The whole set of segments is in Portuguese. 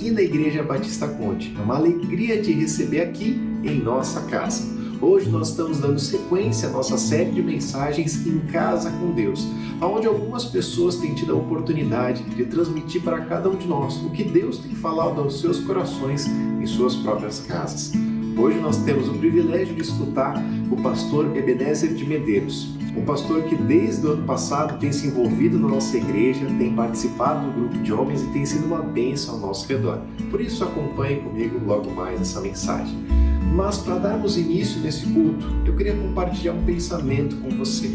aqui na Igreja Batista Conte. É uma alegria te receber aqui em nossa casa. Hoje nós estamos dando sequência à nossa série de mensagens Em Casa com Deus, onde algumas pessoas têm tido a oportunidade de transmitir para cada um de nós o que Deus tem falado aos seus corações em suas próprias casas. Hoje nós temos o privilégio de escutar o pastor Ebenezer de Medeiros, um pastor que desde o ano passado tem se envolvido na nossa igreja, tem participado do grupo de homens e tem sido uma bênção ao nosso redor. Por isso acompanhe comigo logo mais essa mensagem. Mas para darmos início nesse culto, eu queria compartilhar um pensamento com você.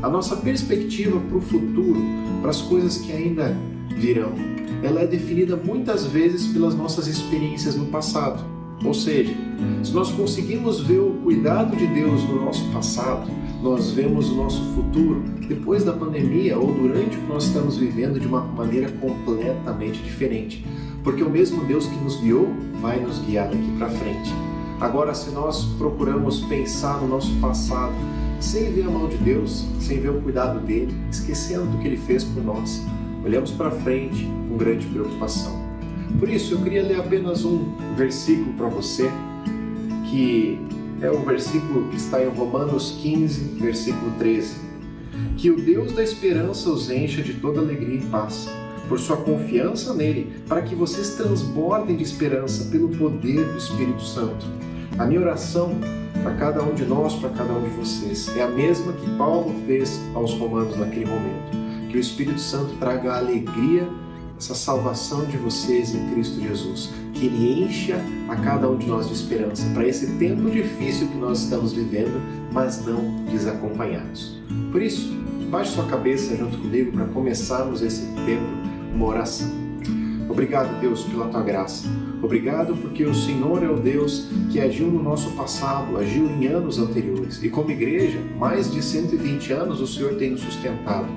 A nossa perspectiva para o futuro, para as coisas que ainda virão, ela é definida muitas vezes pelas nossas experiências no passado. Ou seja, se nós conseguimos ver o cuidado de Deus no nosso passado, nós vemos o nosso futuro depois da pandemia ou durante o que nós estamos vivendo de uma maneira completamente diferente. Porque o mesmo Deus que nos guiou vai nos guiar daqui para frente. Agora, se nós procuramos pensar no nosso passado sem ver a mão de Deus, sem ver o cuidado dele, esquecendo do que ele fez por nós, olhamos para frente com grande preocupação. Por isso, eu queria ler apenas um versículo para você, que é o versículo que está em Romanos 15, versículo 13. Que o Deus da esperança os encha de toda alegria e paz, por sua confiança nele, para que vocês transbordem de esperança pelo poder do Espírito Santo. A minha oração para cada um de nós, para cada um de vocês, é a mesma que Paulo fez aos romanos naquele momento. Que o Espírito Santo traga a alegria, essa salvação de vocês em Cristo Jesus. Que Ele encha a cada um de nós de esperança para esse tempo difícil que nós estamos vivendo, mas não desacompanhados. Por isso, baixe sua cabeça junto comigo para começarmos esse tempo, uma oração. Obrigado, Deus, pela Tua graça. Obrigado porque o Senhor é o Deus que agiu no nosso passado, agiu em anos anteriores. E como igreja, mais de 120 anos o Senhor tem nos sustentado.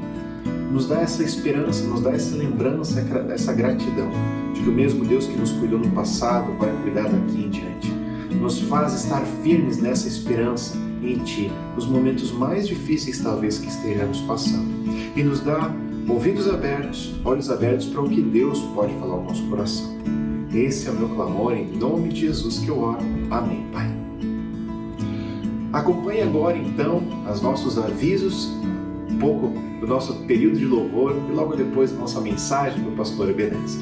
Nos dá essa esperança, nos dá essa lembrança, essa gratidão de que o mesmo Deus que nos cuidou no passado vai cuidar daqui em diante. Nos faz estar firmes nessa esperança em Ti, nos momentos mais difíceis talvez que estejamos passando. E nos dá ouvidos abertos, olhos abertos para o que Deus pode falar ao nosso coração. Esse é o meu clamor, em nome de Jesus que eu oro. Amém, Pai. Acompanhe agora então os nossos avisos, um pouco do nosso período de louvor e logo depois a nossa mensagem do pastor Ebenezer.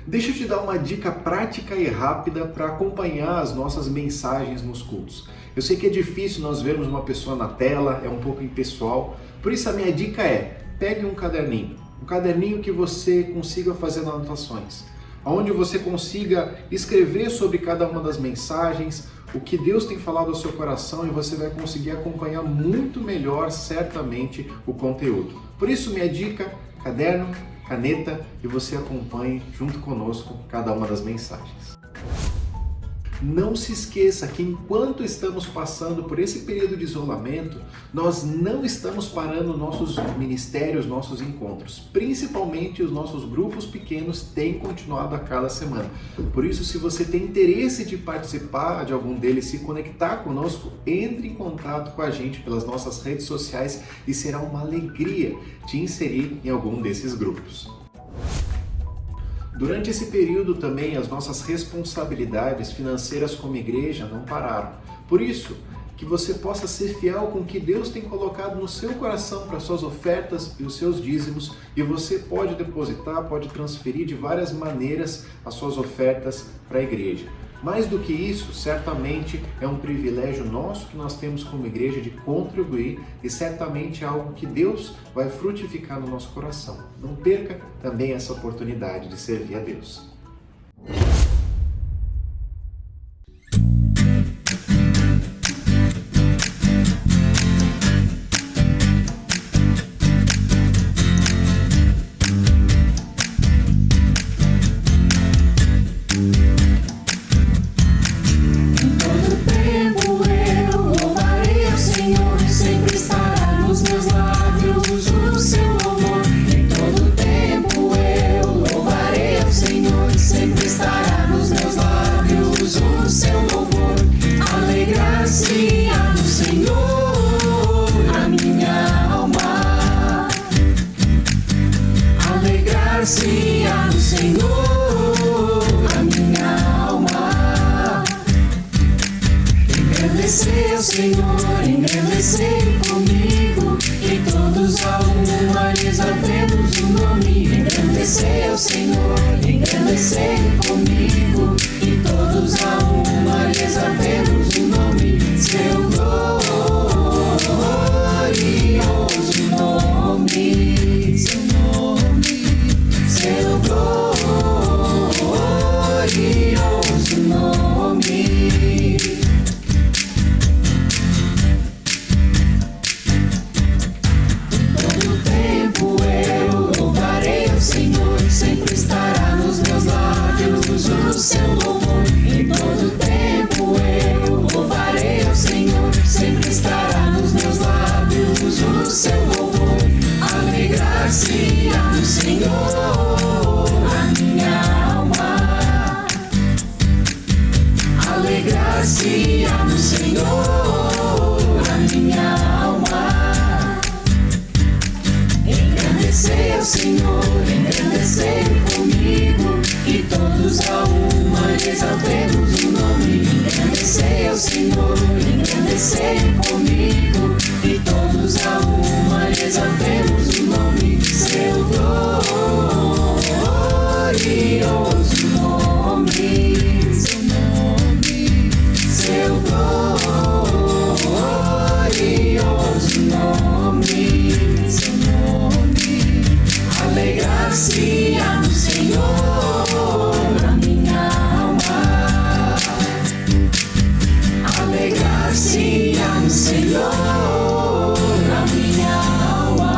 Deixa eu te dar uma dica prática e rápida para acompanhar as nossas mensagens nos cultos. Eu sei que é difícil nós vermos uma pessoa na tela, é um pouco impessoal, por isso a minha dica é, pegue um caderninho que você consiga fazer anotações, onde você consiga escrever sobre cada uma das mensagens, o que Deus tem falado ao seu coração e você vai conseguir acompanhar muito melhor, certamente, o conteúdo. Por isso, minha dica, caderno, caneta e você acompanhe junto conosco cada uma das mensagens. Não se esqueça que enquanto estamos passando por esse período de isolamento, nós não estamos parando nossos ministérios, nossos encontros. Principalmente os nossos grupos pequenos têm continuado a cada semana. Por isso, se você tem interesse de participar de algum deles, se conectar conosco, entre em contato com a gente pelas nossas redes sociais e será uma alegria te inserir em algum desses grupos. Durante esse período também as nossas responsabilidades financeiras como igreja não pararam. Por isso, que você possa ser fiel com o que Deus tem colocado no seu coração para as suas ofertas e os seus dízimos, e você pode depositar, pode transferir de várias maneiras as suas ofertas para a igreja. Mais do que isso, certamente é um privilégio nosso que nós temos como igreja de contribuir e certamente é algo que Deus vai frutificar no nosso coração. Não perca também essa oportunidade de servir a Deus. Senhor, a minha alma. Engrandecei o Senhor, engrandecei comigo, e todos a uma lhes havemos o nome. Engrandecei o Senhor, engrandecei comigo, e todos a uma lhes havemos o nome. Seu glorioso nome, seu nome, seu glorioso nome. Todo tempo eu louvarei o Senhor, sempre estará nos meus lábios o seu louvor. Em todo tempo eu louvarei o Senhor, sempre estará nos meus lábios o seu louvor. Alegrar-se-á no Senhor, a minha alma. Alegrar-se-á no Senhor, a minha alma. Engrandecei o Senhor, engrandecei comigo, e todos a uma exaltemos o nome. Engrandecei o Senhor, engrandecei comigo, e todos a uma exaltemos o nome. Seu glorioso nome, seu nome, seu glorioso nome, seu nome. Alegrar-se-á no Senhor, a minha alma. Alegrar-se-á no Senhor, a minha alma.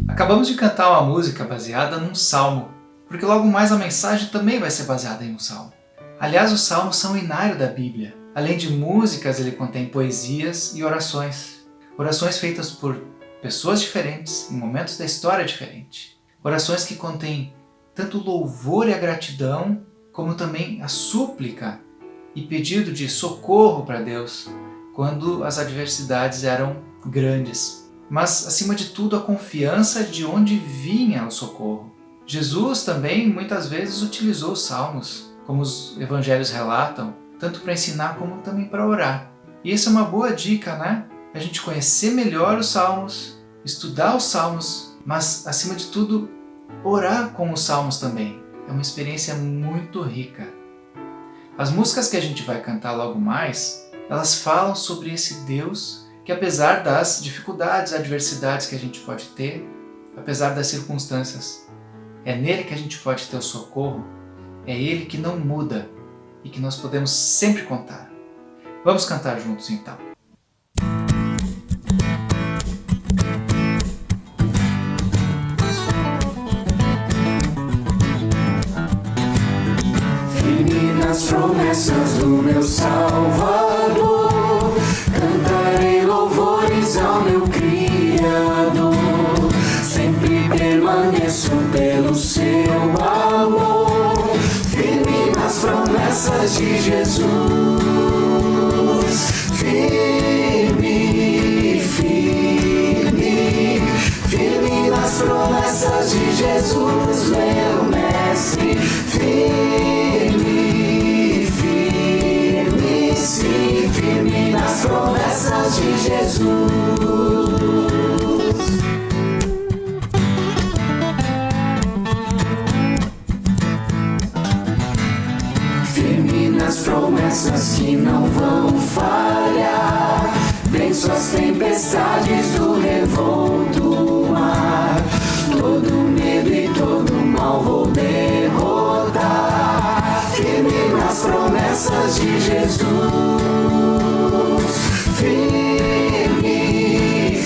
Acabamos de cantar uma música baseada num salmo, porque logo mais a mensagem também vai ser baseada em um salmo. Aliás, os salmos são o inário da Bíblia. Além de músicas, ele contém poesias e orações. Orações feitas por pessoas diferentes, em momentos da história diferentes. Orações que contêm tanto o louvor e a gratidão, como também a súplica e pedido de socorro para Deus, quando as adversidades eram grandes. Mas, acima de tudo, a confiança de onde vinha o socorro. Jesus também muitas vezes utilizou os salmos, como os evangelhos relatam, tanto para ensinar como também para orar. E essa é uma boa dica, né? A gente conhecer melhor os salmos, estudar os salmos, mas, acima de tudo, orar com os salmos também. É uma experiência muito rica. As músicas que a gente vai cantar logo mais, elas falam sobre esse Deus que, apesar das dificuldades, adversidades que a gente pode ter, apesar das circunstâncias, é nele que a gente pode ter o socorro, é ele que não muda e que nós podemos sempre contar. Vamos cantar juntos então. Firme nas promessas do meu Salvador, cantarei louvores ao meu Criador. Sempre permaneço pelo seu amor, firme nas promessas de Jesus. Firme, firme, firme nas promessas de Jesus, meu Mestre. Firme, firme, sim, firme nas promessas de Jesus. Firme nas promessas que não vão falhar, venço as tempestades do revolto mar. Todo medo e todo mal vou derrotar, firme nas promessas de Jesus. Firme,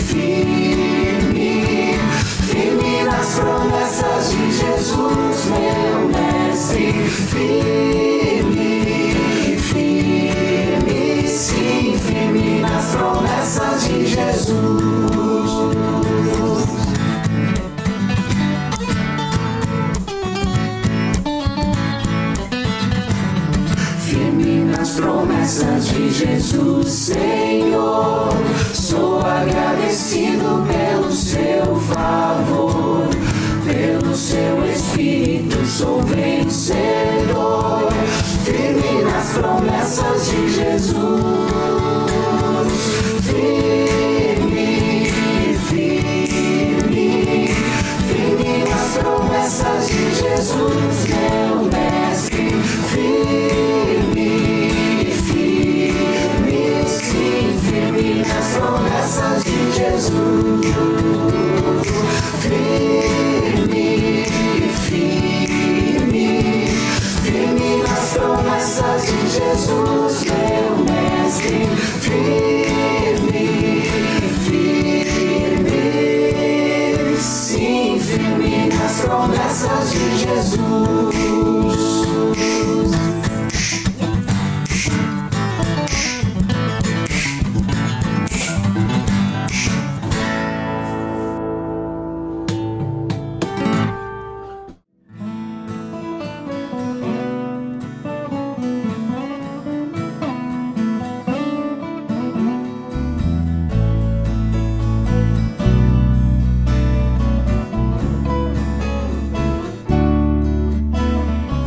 firme, firme nas promessas de Jesus, meu Mestre. Firme, firme, sim, firme nas promessas de Jesus. Promessas de Jesus, Senhor, sou agradecido pelo seu favor. sou vencedor, firme nas promessas de Jesus. Firme, firme, firme nas promessas de Jesus, meu mestre. Firme, firme, sim, firme nas promessas de Jesus. Firme, firme, firme nas promessas de Jesus, meu mestre. Firme, firme, sim, firme nas promessas de Jesus.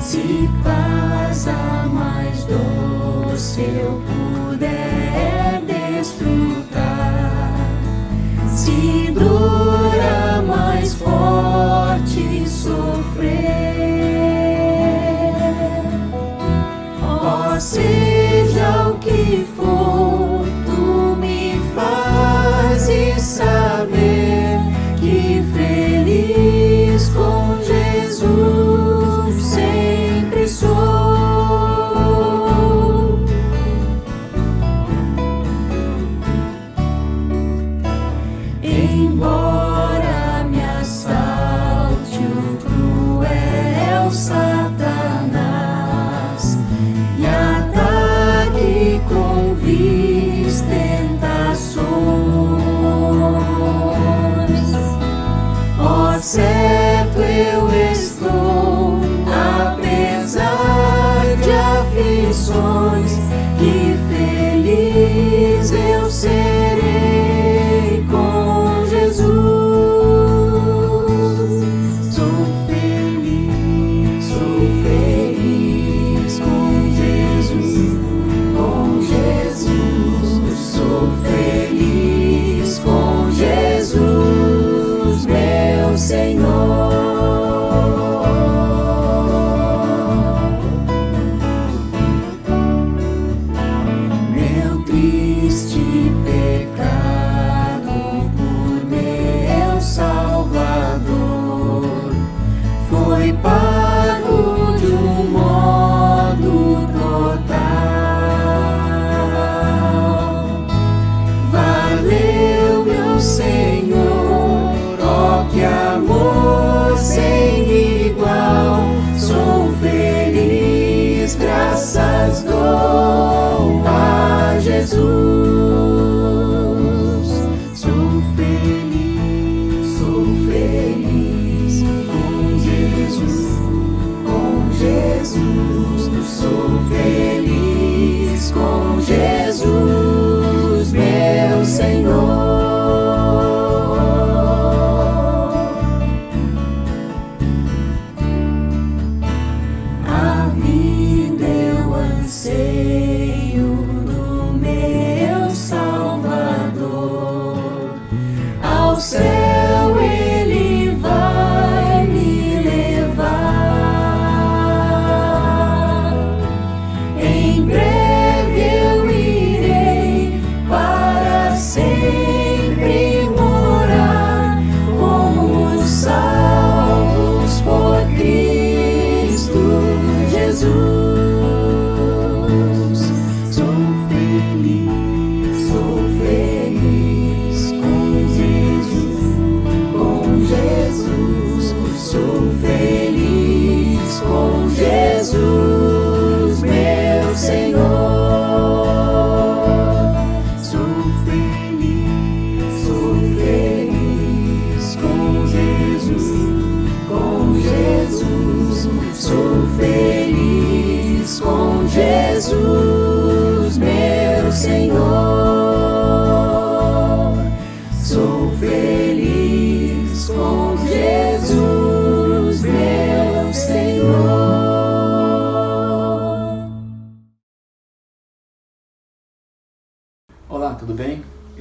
Se passa mais doce eu puder desfrutar, se dura mais forte sofrer, ó, seja o que for, tu me fazes saber que feliz com Jesus sempre sou. Embora me assalte o cruel Satanás e ataque com vis tentações, ó, certo eu estou, apesar de aflições, que feliz eu serei com Jesus. Sou feliz com Jesus, com Jesus. Sou feliz com Jesus, meu Senhor.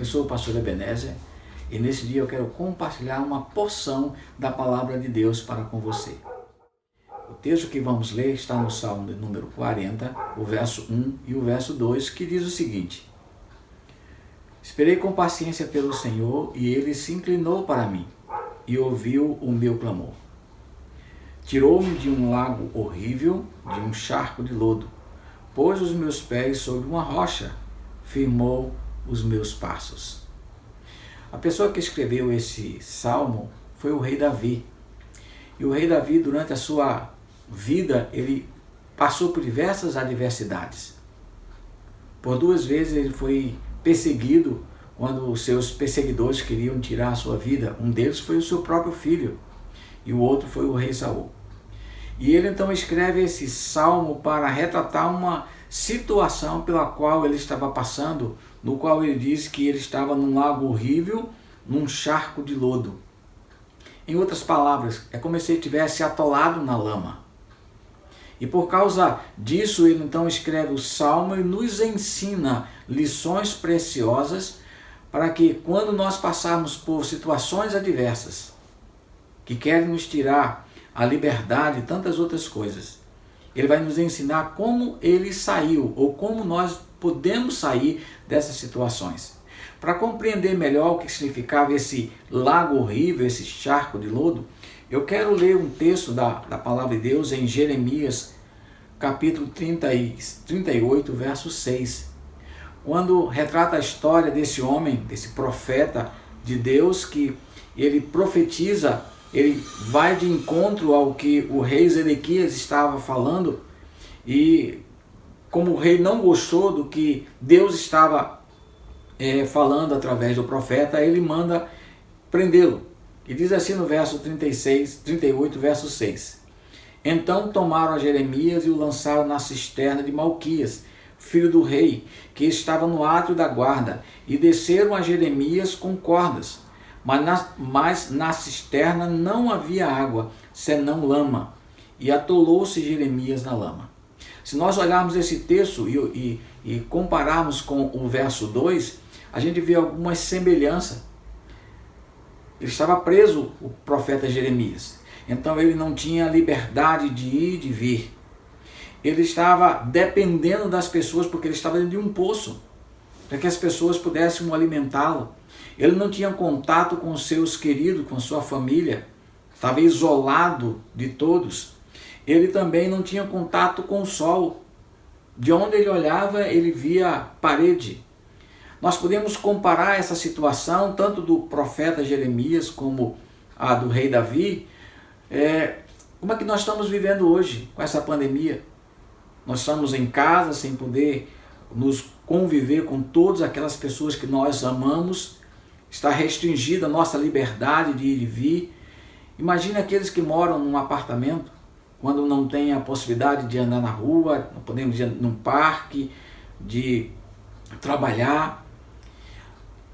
sou o pastor Ebenezer e nesse dia eu quero compartilhar uma porção da palavra de Deus para com você. O texto que vamos ler está no Salmo número 40, o verso 1 e o verso 2, que diz o seguinte: Esperei com paciência pelo Senhor e Ele se inclinou para mim e ouviu o meu clamor. Tirou-me de um lago horrível, de um charco de lodo, pôs os meus pés sobre uma rocha, firmou os meus passos. A pessoa que escreveu esse salmo foi o rei Davi. E o rei Davi, durante a sua vida, ele passou por diversas adversidades. Por 2 vezes ele foi perseguido quando os seus perseguidores queriam tirar a sua vida. Um deles foi o seu próprio filho e o outro foi o rei Saul. E ele então escreve esse salmo para retratar uma situação pela qual ele estava passando, no qual ele diz que ele estava num lago horrível, num charco de lodo. Em outras palavras, é como se ele estivesse atolado na lama. E por causa disso, ele então escreve o salmo e nos ensina lições preciosas para que quando nós passarmos por situações adversas, que querem nos tirar a liberdade e tantas outras coisas, ele vai nos ensinar como ele saiu, ou como nós podemos sair dessas situações. Para compreender melhor o que significava esse lago horrível, esse charco de lodo, eu quero ler um texto da palavra de Deus em Jeremias, capítulo 38, verso 6, quando retrata a história desse homem, desse profeta de Deus, que ele profetiza. Ele vai de encontro ao que o rei Ezequias estava falando e como o rei não gostou do que Deus estava falando através do profeta, ele manda prendê-lo. E diz assim no verso 38, verso 6. Então tomaram a Jeremias e o lançaram na cisterna de Malquias, filho do rei, que estava no átrio da guarda, e desceram a Jeremias com cordas. Mas na cisterna não havia água, senão lama, e atolou-se Jeremias na lama. Se nós olharmos esse texto e compararmos com o verso 2, a gente vê algumas semelhanças. Ele estava preso, o profeta Jeremias, então ele não tinha liberdade de ir e de vir. Ele estava dependendo das pessoas, porque ele estava dentro de um poço, para que as pessoas pudessem alimentá-lo. Ele não tinha contato com os seus queridos, com sua família, estava isolado de todos. Ele também não tinha contato com o sol. De onde ele olhava, ele via parede. Nós podemos comparar essa situação, tanto do profeta Jeremias como a do rei Davi, como é que nós estamos vivendo hoje com essa pandemia. Nós estamos em casa sem poder nos conviver com todas aquelas pessoas que nós amamos. Está restringida a nossa liberdade de ir e vir. Imagine aqueles que moram num apartamento, quando não tem a possibilidade de andar na rua, não podemos ir num parque, de trabalhar.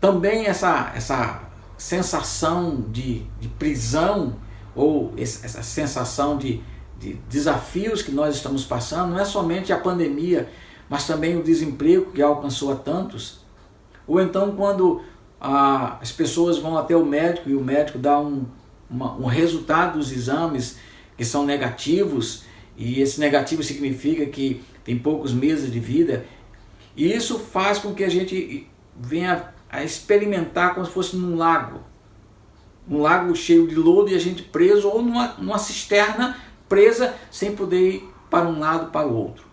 Também essa sensação de prisão, ou essa sensação de desafios que nós estamos passando, não é somente a pandemia, mas também o desemprego que alcançou a tantos. Ou então quando as pessoas vão até o médico e o médico dá um resultado dos exames que são negativos, e esse negativo significa que tem poucos meses de vida, e isso faz com que a gente venha a experimentar como se fosse num lago cheio de lodo e a gente preso, ou numa cisterna presa sem poder ir para um lado para o outro.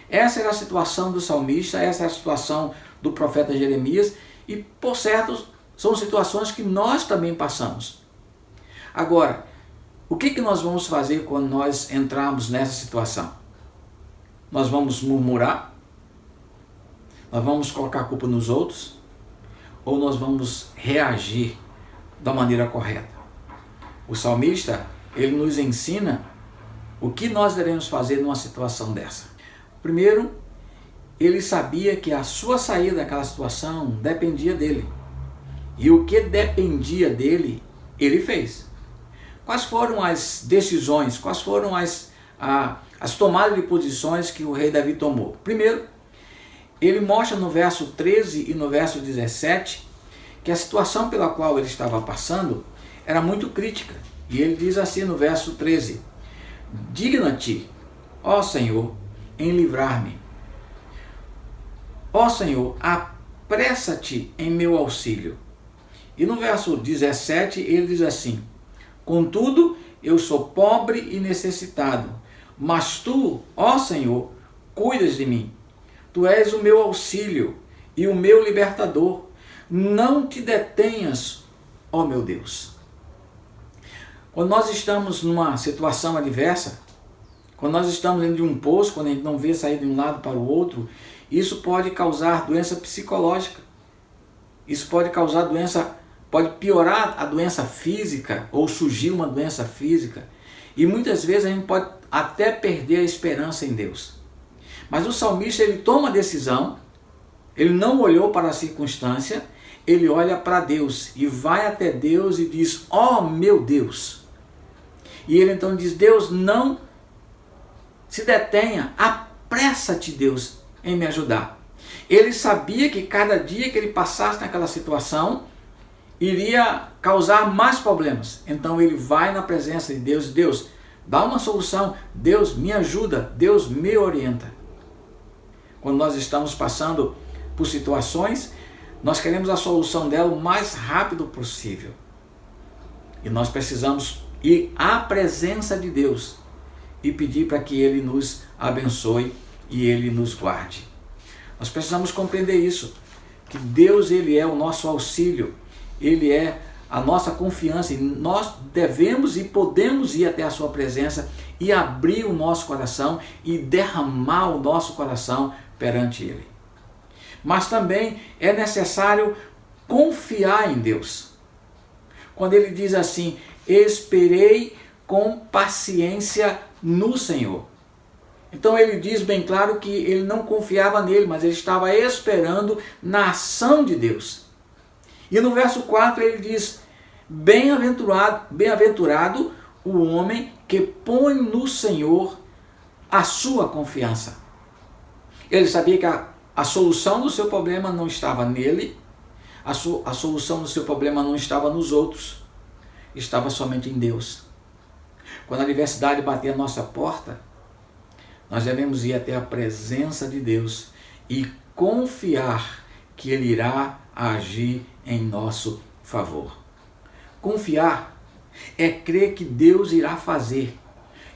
Essa era a situação do salmista, essa é a situação do profeta Jeremias, e por certo são situações que nós também passamos. Agora, o que nós vamos fazer quando nós entrarmos nessa situação? Nós vamos murmurar? Nós vamos colocar a culpa nos outros? Ou nós vamos reagir da maneira correta? O salmista, ele nos ensina o que nós devemos fazer numa situação dessa. Primeiro, ele sabia que a sua saída daquela situação dependia dele. E o que dependia dele, ele fez. Quais foram as decisões, quais foram as tomadas de posições que o rei Davi tomou? Primeiro, ele mostra no verso 13 e no verso 17 que a situação pela qual ele estava passando era muito crítica. E ele diz assim no verso 13: digna-te, ó Senhor, em livrar-me. Ó Senhor, apressa-te em meu auxílio. E no verso 17 ele diz assim: contudo, eu sou pobre e necessitado, mas tu, ó Senhor, cuidas de mim. Tu és o meu auxílio e o meu libertador. Não te detenhas, ó meu Deus. Quando nós estamos numa situação adversa, quando nós estamos dentro de um poço, quando a gente não vê sair de um lado para o outro, isso pode causar doença psicológica. Isso pode causar doença, pode piorar a doença física ou surgir uma doença física. E muitas vezes a gente pode até perder a esperança em Deus. Mas o salmista, ele toma a decisão, ele não olhou para a circunstância, ele olha para Deus e vai até Deus e diz: ó meu Deus. E ele então diz: Deus, não se detenha, apressa-te, Deus, em me ajudar. Ele sabia que cada dia que ele passasse naquela situação iria causar mais problemas. Então ele vai na presença de Deus: Deus, dá uma solução, Deus me ajuda, Deus me orienta. Quando nós estamos passando por situações, nós queremos a solução dela o mais rápido possível. E nós precisamos ir à presença de Deus e pedir para que Ele nos abençoe e Ele nos guarde. Nós precisamos compreender isso, que Deus, Ele é o nosso auxílio, Ele é a nossa confiança, e nós devemos e podemos ir até a sua presença e abrir o nosso coração e derramar o nosso coração perante Ele. Mas também é necessário confiar em Deus. Quando ele diz assim: esperei com paciência no Senhor. Então ele diz bem claro que ele não confiava nele, mas ele estava esperando na ação de Deus. E no verso 4 ele diz: bem-aventurado o homem que põe no Senhor a sua confiança. Ele sabia que a solução do seu problema não estava nele, a solução do seu problema não estava nos outros, estava somente em Deus. Quando a adversidade bater a nossa porta, nós devemos ir até a presença de Deus e confiar que Ele irá agir em nosso favor. Confiar é crer que Deus irá fazer,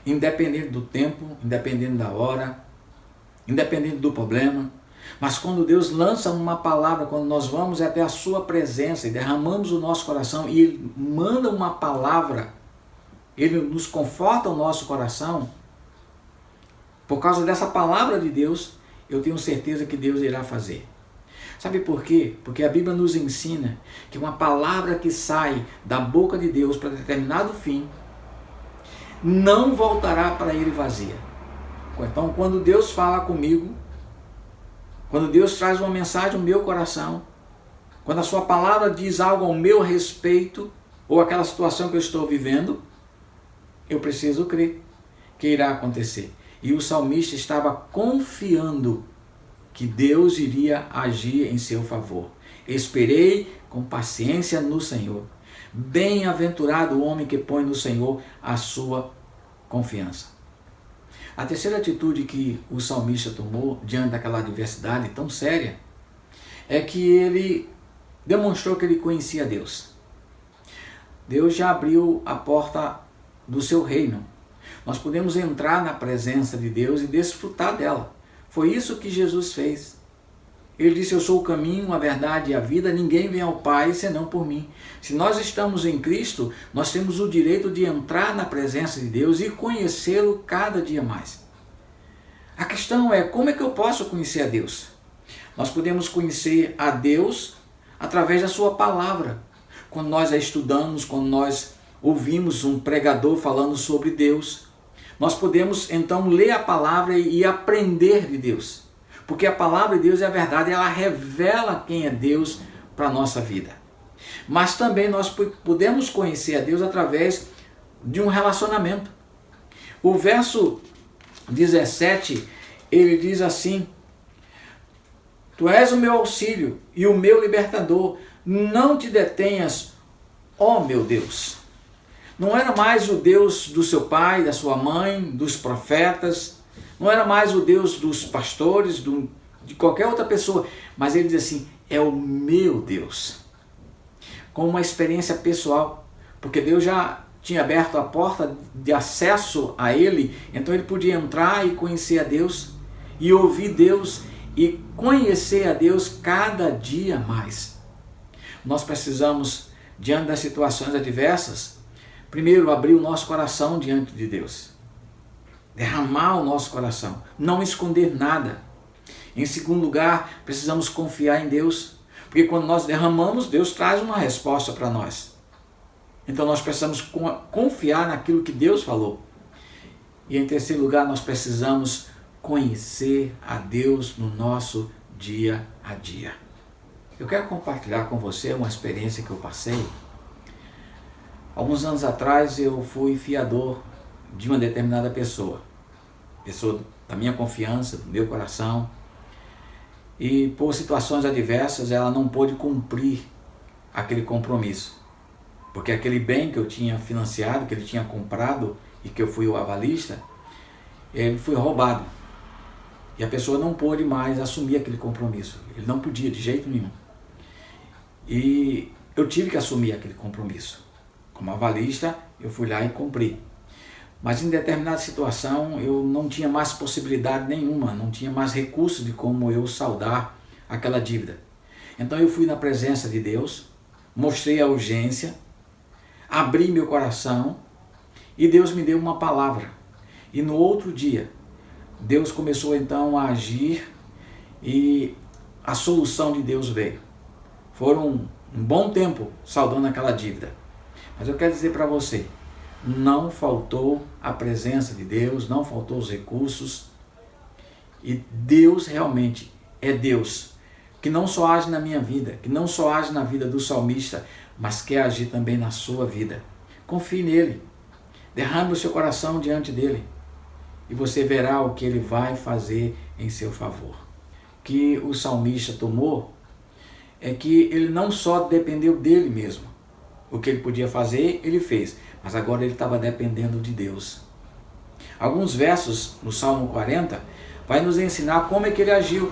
independente do tempo, independente da hora, independente do problema. Mas quando Deus lança uma palavra, quando nós vamos até a sua presença e derramamos o nosso coração e Ele manda uma palavra, Ele nos conforta o nosso coração, por causa dessa palavra de Deus, eu tenho certeza que Deus irá fazer. Sabe por quê? Porque a Bíblia nos ensina que uma palavra que sai da boca de Deus para determinado fim, não voltará para Ele vazia. Então, quando Deus fala comigo, quando Deus traz uma mensagem ao meu coração, quando a sua palavra diz algo ao meu respeito, ou aquela situação que eu estou vivendo, eu preciso crer que irá acontecer. E o salmista estava confiando que Deus iria agir em seu favor. Esperei com paciência no Senhor. Bem-aventurado o homem que põe no Senhor a sua confiança. A terceira atitude que o salmista tomou diante daquela adversidade tão séria é que ele demonstrou que ele conhecia Deus. Deus já abriu a porta do seu reino. Nós podemos entrar na presença de Deus e desfrutar dela. Foi isso que Jesus fez. Ele disse: eu sou o caminho, a verdade e a vida, ninguém vem ao Pai senão por mim. Se nós estamos em Cristo, nós temos o direito de entrar na presença de Deus e conhecê-lo cada dia mais. A questão é: como é que eu posso conhecer a Deus? Nós podemos conhecer a Deus através da sua palavra. Quando nós a estudamos, quando nós ouvimos um pregador falando sobre Deus, nós podemos então ler a palavra e aprender de Deus. Porque a palavra de Deus é a verdade, ela revela quem é Deus para a nossa vida. Mas também nós podemos conhecer a Deus através de um relacionamento. O verso 17, ele diz assim: Tu és o meu auxílio e o meu libertador, Não te detenhas, ó meu Deus. Não era mais o Deus do seu pai, da sua mãe, dos profetas, não era mais o Deus dos pastores, de qualquer outra pessoa, mas ele diz assim, é o meu Deus. Com uma experiência pessoal, porque Deus já tinha aberto a porta de acesso a ele, então ele podia entrar e conhecer a Deus, e ouvir Deus, e conhecer a Deus cada dia mais. Nós precisamos, diante das situações adversas, primeiro abrir o nosso coração diante de Deus, derramar o nosso coração, não esconder nada. Em segundo lugar, precisamos confiar em Deus, porque quando nós derramamos, Deus traz uma resposta para nós. Então nós precisamos confiar naquilo que Deus falou. E em terceiro lugar, nós precisamos conhecer a Deus no nosso dia a dia. Eu quero compartilhar com você uma experiência que eu passei. Alguns anos atrás eu fui fiador de uma determinada pessoa da minha confiança, do meu coração, e por situações adversas ela não pôde cumprir aquele compromisso, porque aquele bem que eu tinha financiado, que ele tinha comprado e que eu fui o avalista, ele foi roubado e a pessoa não pôde mais assumir aquele compromisso, ele não podia de jeito nenhum, e eu tive que assumir aquele compromisso. Como avalista, eu fui lá e cumpri. Mas em determinada situação, eu não tinha mais possibilidade nenhuma, não tinha mais recurso de como eu saldar aquela dívida. Então eu fui na presença de Deus, mostrei a urgência, abri meu coração e Deus me deu uma palavra. E no outro dia, Deus começou então a agir e a solução de Deus veio. Foram um bom tempo saldando aquela dívida. Mas eu quero dizer para você, não faltou a presença de Deus, não faltou os recursos. E Deus realmente é Deus, que não só age na minha vida, que não só age na vida do salmista, mas quer agir também na sua vida. Confie nele, derrame o seu coração diante dele e você verá o que ele vai fazer em seu favor. Que o salmista tomou é que ele não só dependeu dele mesmo. O que ele podia fazer, ele fez. Mas agora ele estava dependendo de Deus. Alguns versos no Salmo 40 vai nos ensinar como é que ele agiu.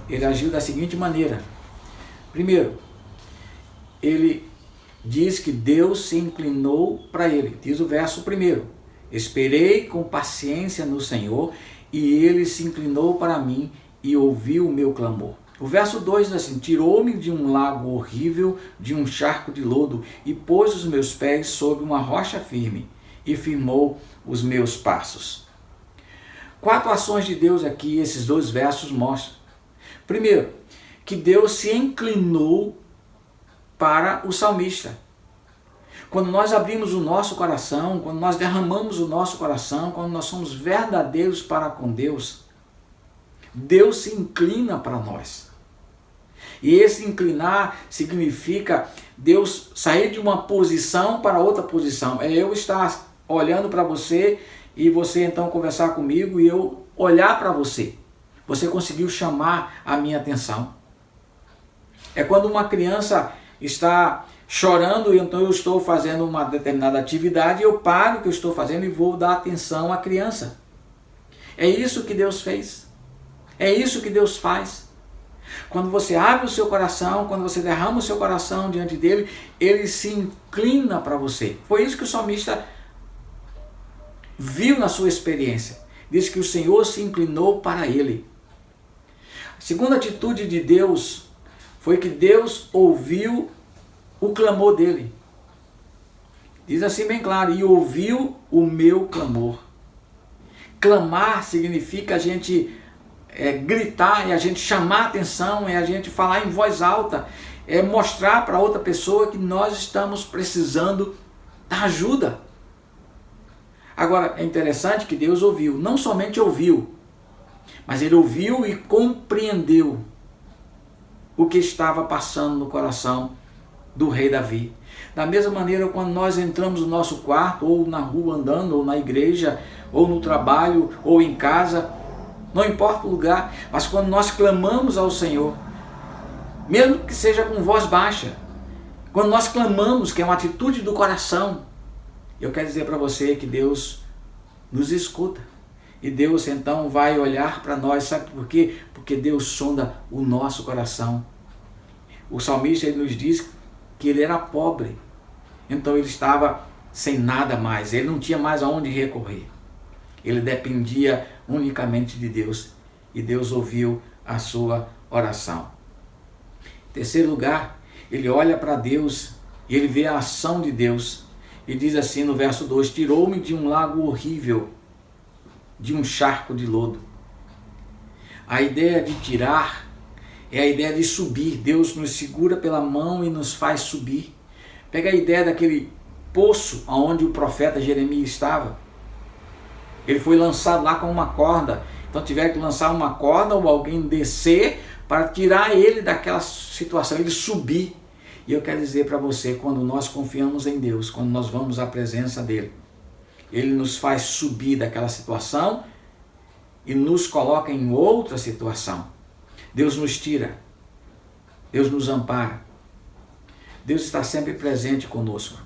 Ele agiu da seguinte maneira. Primeiro, ele diz que Deus se inclinou para ele. Diz o verso primeiro. Esperei com paciência no Senhor e ele se inclinou para mim e ouviu o meu clamor. O verso 2 diz assim, tirou-me de um lago horrível, de um charco de lodo, e pôs os meus pés sobre uma rocha firme, e firmou os meus passos. 4 ações de Deus aqui, esses 2 versos mostram. Primeiro, que Deus se inclinou para o salmista. Quando nós abrimos o nosso coração, quando nós derramamos o nosso coração, quando nós somos verdadeiros para com Deus, Deus se inclina para nós. E esse inclinar significa Deus sair de uma posição para outra posição. É eu estar olhando para você e você então conversar comigo e eu olhar para você. Você conseguiu chamar a minha atenção. É quando uma criança está chorando e então eu estou fazendo uma determinada atividade e eu paro o que eu estou fazendo e vou dar atenção à criança. É isso que Deus fez. É isso que Deus faz. Quando você abre o seu coração, quando você derrama o seu coração diante dele, ele se inclina para você. Foi isso que o salmista viu na sua experiência. Diz que o Senhor se inclinou para ele. A segunda atitude de Deus foi que Deus ouviu o clamor dele. Diz assim bem claro, e ouviu o meu clamor. Clamar significa a gente gritar, é a gente chamar a atenção, é a gente falar em voz alta, é mostrar para outra pessoa que nós estamos precisando da ajuda. Agora, é interessante que Deus ouviu, não somente ouviu, mas ele ouviu e compreendeu o que estava passando no coração do rei Davi. Da mesma maneira, quando nós entramos no nosso quarto, ou na rua andando, ou na igreja, ou no trabalho, ou em casa, não importa o lugar, mas quando nós clamamos ao Senhor, mesmo que seja com voz baixa. Quando nós clamamos, que é uma atitude do coração, eu quero dizer para você que Deus nos escuta. E Deus então vai olhar para nós, sabe por quê? Porque Deus sonda o nosso coração. O salmista ele nos diz que ele era pobre, então ele estava sem nada mais, ele não tinha mais aonde recorrer. Ele dependia unicamente de Deus e Deus ouviu a sua oração. Em terceiro lugar, ele olha para Deus e ele vê a ação de Deus e diz assim no verso 2: tirou-me de um lago horrível, de um charco de lodo. A ideia de tirar é a ideia de subir. Deus nos segura pela mão e nos faz subir. Pega a ideia daquele poço onde o profeta Jeremias estava. Ele foi lançado lá com uma corda. Então tiveram que lançar uma corda ou alguém descer para tirar ele daquela situação, ele subir. E eu quero dizer para você, quando nós confiamos em Deus, quando nós vamos à presença dele, ele nos faz subir daquela situação e nos coloca em outra situação. Deus nos tira, Deus nos ampara, Deus está sempre presente conosco.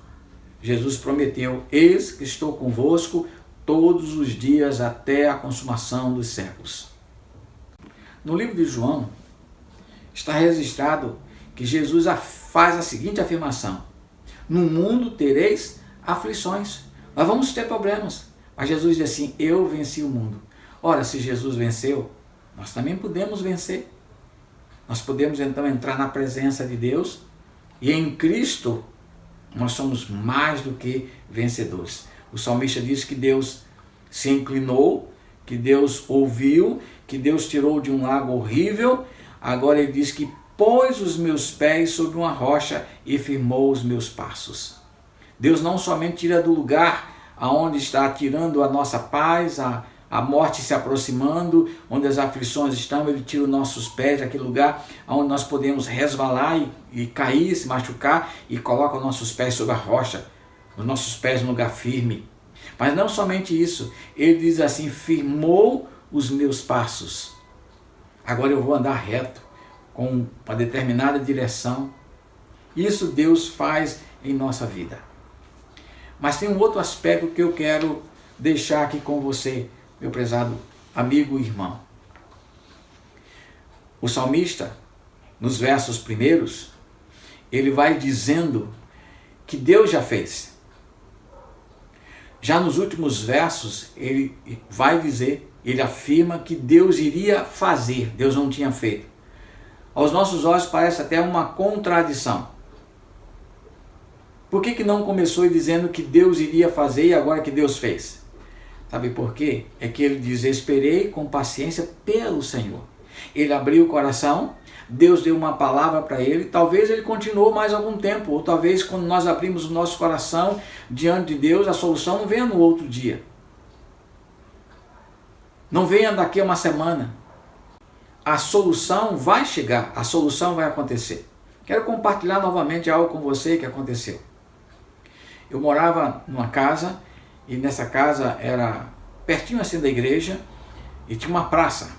Jesus prometeu: eis que estou convosco todos os dias até a consumação dos séculos. No livro de João está registrado que Jesus faz a seguinte afirmação: no mundo tereis aflições, nós vamos ter problemas, mas Jesus diz assim: eu venci o mundo. Ora, se Jesus venceu, nós também podemos vencer. Nós podemos então entrar na presença de Deus e em Cristo nós somos mais do que vencedores. O salmista diz que Deus se inclinou, que Deus ouviu, que Deus tirou de um lago horrível. Agora ele diz que pôs os meus pés sobre uma rocha e firmou os meus passos. Deus não somente tira do lugar aonde está tirando a nossa paz, a morte se aproximando, onde as aflições estão, ele tira os nossos pés daquele lugar onde nós podemos resvalar e cair, se machucar, e coloca os nossos pés sobre a rocha, os nossos pés no lugar firme. Mas não somente isso, ele diz assim: firmou os meus passos. Agora eu vou andar reto, com uma determinada direção. Isso Deus faz em nossa vida. Mas tem um outro aspecto que eu quero deixar aqui com você, meu prezado amigo e irmão. O salmista, nos versos primeiros, ele vai dizendo que Deus já fez. Já nos últimos versos, ele vai dizer, ele afirma que Deus iria fazer, Deus não tinha feito. Aos nossos olhos parece até uma contradição. Por que não começou dizendo que Deus iria fazer e agora que Deus fez? Sabe por quê? É que ele diz: esperei com paciência pelo Senhor. Ele abriu o coração, Deus deu uma palavra para ele, talvez ele continuou mais algum tempo, ou talvez quando nós abrimos o nosso coração diante de Deus, a solução não venha no outro dia. Não venha daqui a uma semana. A solução vai chegar, a solução vai acontecer. Quero compartilhar novamente algo com você que aconteceu. Eu morava numa casa, e nessa casa era pertinho assim da igreja, e tinha uma praça.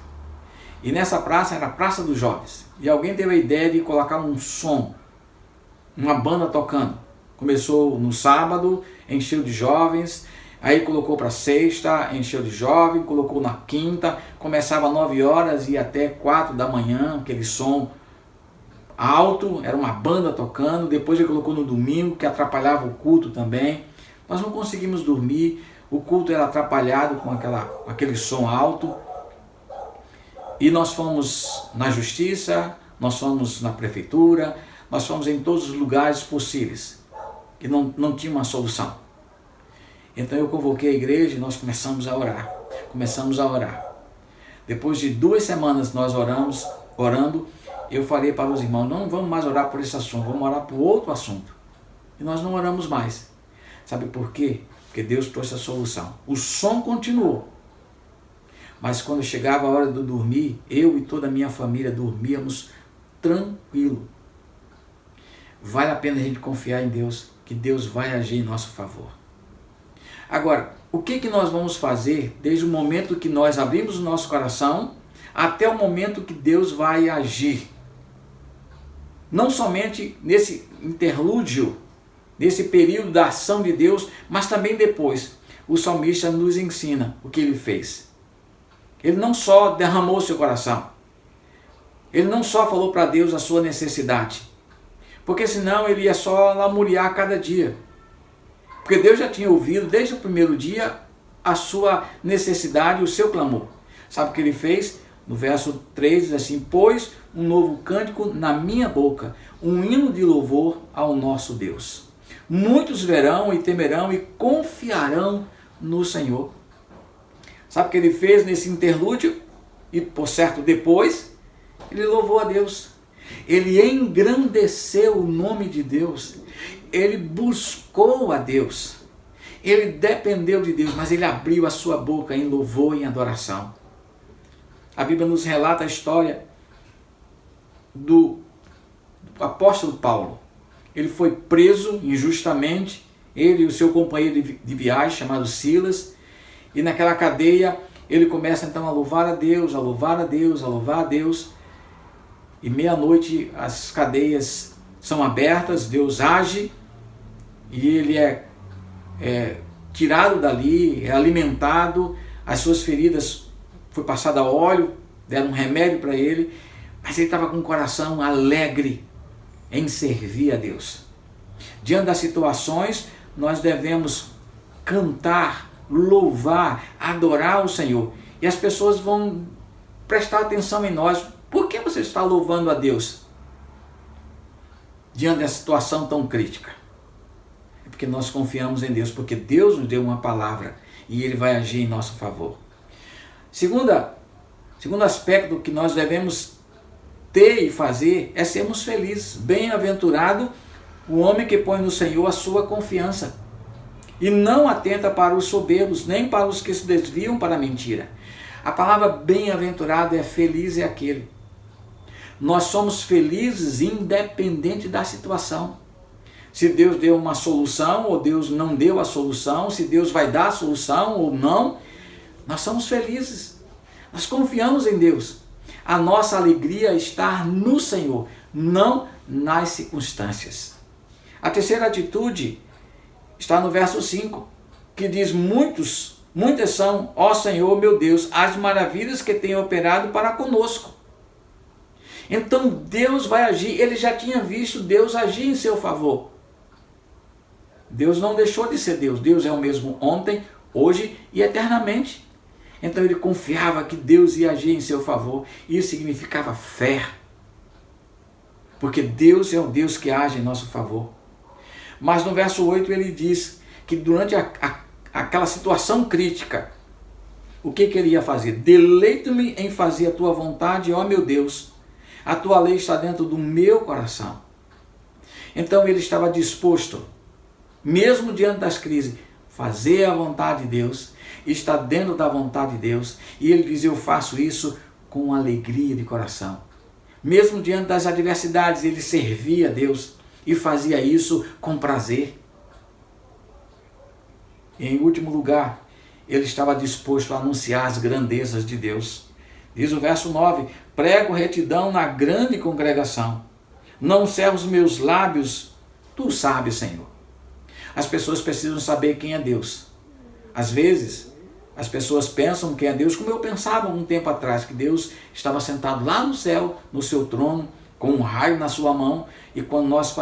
E nessa praça era a Praça dos Jovens. E alguém teve a ideia de colocar um som, uma banda tocando. Começou no sábado, encheu de jovens, aí colocou para sexta, encheu de jovem, colocou na quinta, começava às 9 horas e ia até 4 da manhã, aquele som alto, era uma banda tocando. Depois ele colocou no domingo, que atrapalhava o culto também. Nós não conseguimos dormir, o culto era atrapalhado com aquele som alto. E nós fomos na justiça, nós fomos na prefeitura, nós fomos em todos os lugares possíveis. E não tinha uma solução. Então eu convoquei a igreja e nós começamos a orar. Depois de 2 semanas nós orando, eu falei para os irmãos: não vamos mais orar por esse assunto, vamos orar por outro assunto. E nós não oramos mais. Sabe por quê? Porque Deus trouxe a solução. O som continuou. Mas quando chegava a hora de dormir, eu e toda a minha família dormíamos tranquilo. Vale a pena a gente confiar em Deus, que Deus vai agir em nosso favor. Agora, o que nós vamos fazer desde o momento que nós abrimos o nosso coração até o momento que Deus vai agir? não somente nesse interlúdio, nesse período da ação de Deus, mas também depois. O salmista nos ensina o que ele fez. Ele não só derramou seu coração, ele não só falou para Deus a sua necessidade, porque senão ele ia só lamuriar cada dia. Porque Deus já tinha ouvido desde o primeiro dia a sua necessidade, o seu clamor. Sabe o que ele fez? No verso 3 diz assim: pôs um novo cântico na minha boca, um hino de louvor ao nosso Deus. Muitos verão e temerão e confiarão no Senhor. Sabe o que ele fez nesse interlúdio? E por certo depois, ele louvou a Deus. Ele engrandeceu o nome de Deus. Ele buscou a Deus. Ele dependeu de Deus, mas ele abriu a sua boca em louvor e em adoração. A Bíblia nos relata a história do apóstolo Paulo. Ele foi preso injustamente, ele e o seu companheiro de viagem, chamado Silas, e naquela cadeia ele começa então a louvar a Deus, a louvar a Deus, a louvar a Deus, e meia-noite as cadeias são abertas, Deus age, e ele é tirado dali, é alimentado, as suas feridas foi passado óleo, deram um remédio para ele, mas ele estava com o coração alegre em servir a Deus. Diante das situações, nós devemos cantar, louvar, adorar o Senhor. E as pessoas vão prestar atenção em nós. Por que você está louvando a Deus diante dessa situação tão crítica? É porque nós confiamos em Deus, porque Deus nos deu uma palavra e Ele vai agir em nosso favor. Segundo aspecto que nós devemos ter e fazer é sermos felizes. Bem-aventurado o homem que põe no Senhor a sua confiança e não atenta para os soberbos, nem para os que se desviam para a mentira. A palavra bem-aventurado é feliz, é aquele. Nós somos felizes independente da situação. Se Deus deu uma solução ou Deus não deu a solução, se Deus vai dar a solução ou não, nós somos felizes. Nós confiamos em Deus. A nossa alegria está no Senhor, não nas circunstâncias. A terceira atitude está no verso 5, que diz: muitas são, ó Senhor meu Deus, as maravilhas que tem operado para conosco. Então Deus vai agir. Ele já tinha visto Deus agir em seu favor. Deus não deixou de ser Deus. Deus é o mesmo ontem, hoje e eternamente. Então ele confiava que Deus ia agir em seu favor. Isso significava fé. Porque Deus é o Deus que age em nosso favor. Mas no verso 8 ele diz que durante aquela situação crítica, o que ele ia fazer? Deleito-me em fazer a tua vontade, ó meu Deus. A tua lei está dentro do meu coração. Então ele estava disposto, mesmo diante das crises, fazer a vontade de Deus, está dentro da vontade de Deus, e ele diz: eu faço isso com alegria de coração. Mesmo diante das adversidades, ele servia a Deus e fazia isso com prazer. E em último lugar, ele estava disposto a anunciar as grandezas de Deus. Diz o verso 9: prego retidão na grande congregação, não cerro os meus lábios, tu sabes, Senhor. As pessoas precisam saber quem é Deus. Às vezes, as pessoas pensam quem é Deus, como eu pensava um tempo atrás, que Deus estava sentado lá no céu, no seu trono, com um raio na sua mão, e quando nós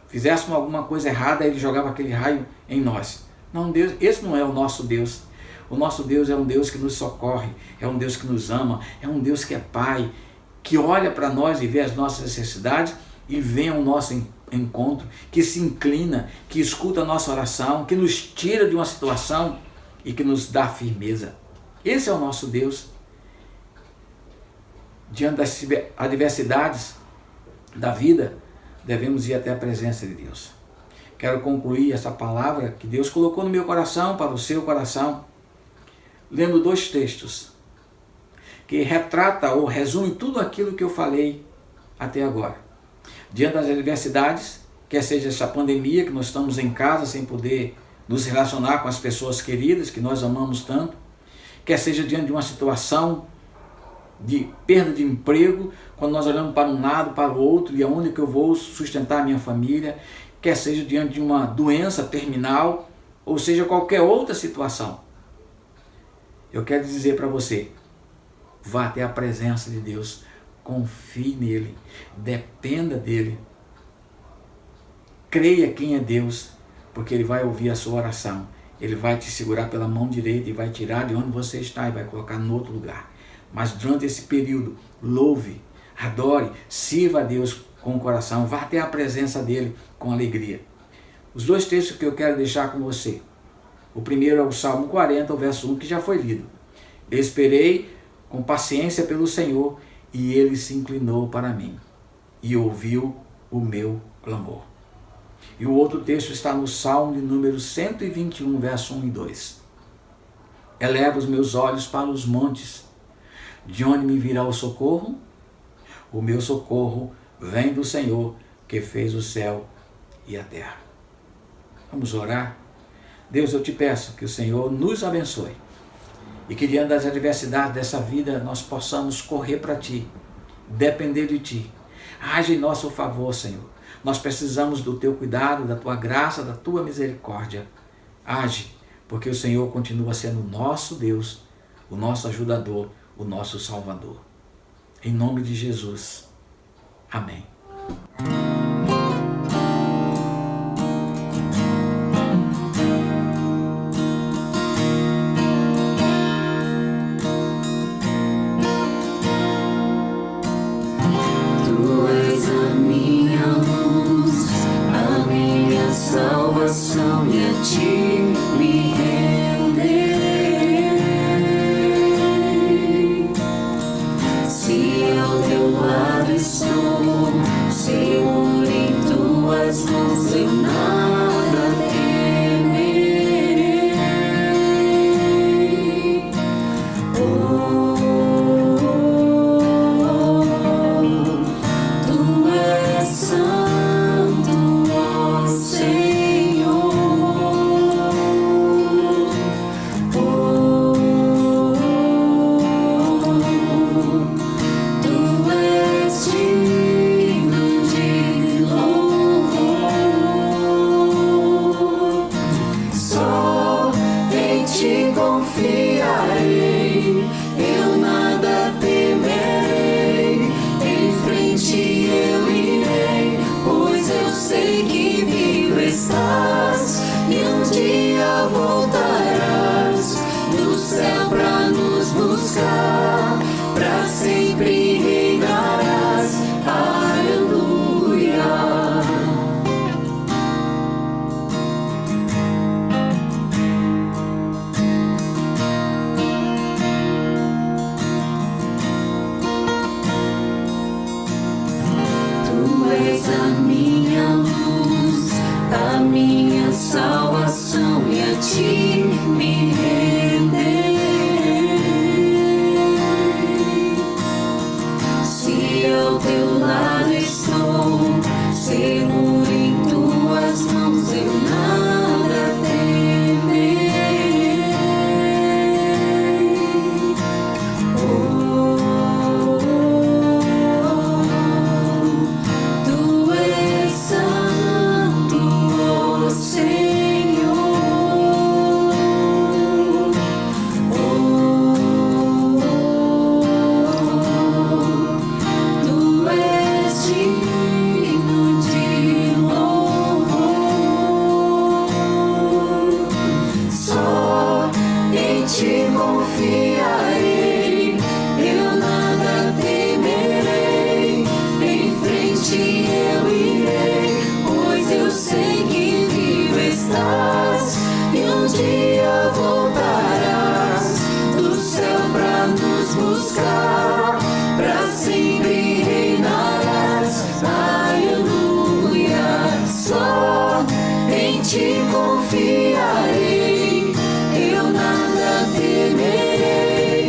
fizéssemos alguma coisa errada, ele jogava aquele raio em nós. Não, Deus, esse não é o nosso Deus. O nosso Deus é um Deus que nos socorre, é um Deus que nos ama, é um Deus que é Pai, que olha para nós e vê as nossas necessidades e vem ao nosso encontro, que se inclina, que escuta a nossa oração, que nos tira de uma situação e que nos dá firmeza. Esse é o nosso Deus. Diante das adversidades da vida, devemos ir até a presença de Deus. Quero concluir essa palavra que Deus colocou no meu coração, para o seu coração, lendo 2 textos que retrata ou resume tudo aquilo que eu falei até agora. Diante das adversidades, quer seja essa pandemia, que nós estamos em casa sem poder nos relacionar com as pessoas queridas que nós amamos tanto, quer seja diante de uma situação de perda de emprego, quando nós olhamos para um lado, para o outro, e aonde que eu vou sustentar a minha família, quer seja diante de uma doença terminal, ou seja, qualquer outra situação. Eu quero dizer para você, vá até a presença de Deus, confie nele, dependa dele, creia quem é Deus, porque ele vai ouvir a sua oração, ele vai te segurar pela mão direita e vai tirar de onde você está e vai colocar em outro lugar. Mas durante esse período, louve, adore, sirva a Deus com o coração, vá até a presença dele com alegria. Os dois textos que eu quero deixar com você. O primeiro é o Salmo 40, o verso 1, que já foi lido. Eu esperei com paciência pelo Senhor e ele se inclinou para mim e ouviu o meu clamor. E o outro texto está no Salmo de número 121, verso 1 e 2. Eleva os meus olhos para os montes, de onde me virá o socorro? O meu socorro vem do Senhor, que fez o céu e a terra. Vamos orar? Deus, eu te peço que o Senhor nos abençoe e que diante das adversidades dessa vida nós possamos correr para Ti, depender de Ti. Age em nosso favor, Senhor. Nós precisamos do Teu cuidado, da Tua graça, da Tua misericórdia. Age, porque o Senhor continua sendo o nosso Deus, o nosso ajudador, o nosso Salvador. Em nome de Jesus. Amém. Tu és a minha luz, a minha salvação, e a Ti me renderei. Se ao Teu lado estou, seguro em Tuas mãos, eu nada temerei. Tu és santo, ó Senhor. Tu és digno de louvor. Só em Ti confiarei, eu nada temerei. Em frente eu irei, pois eu sei que vivo estás e um dia voltarás do céu pra nos buscar, pra sempre reinarás. Aleluia. Tu és a minha luz, a minha salvação, e a Ti me renderei. Se ao Teu lado estou, seguro em Tuas mãos, eu nada temerei. Tu és santo, ó Senhor. Tu és digno de louvor. Só em Ti confiarei, eu nada temerei. Em frente eu irei, pois eu sei que vivo estás e um dia voltarás do céu pra nos buscar, pra sempre reinarás. Aleluia. Só em Ti confiarei, eu nada temerei.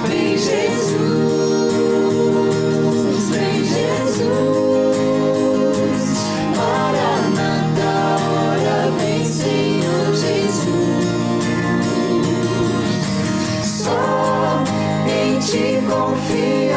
Vem Jesus, vem Jesus, Maranata, hora vem Senhor Jesus. Só em Ti confio.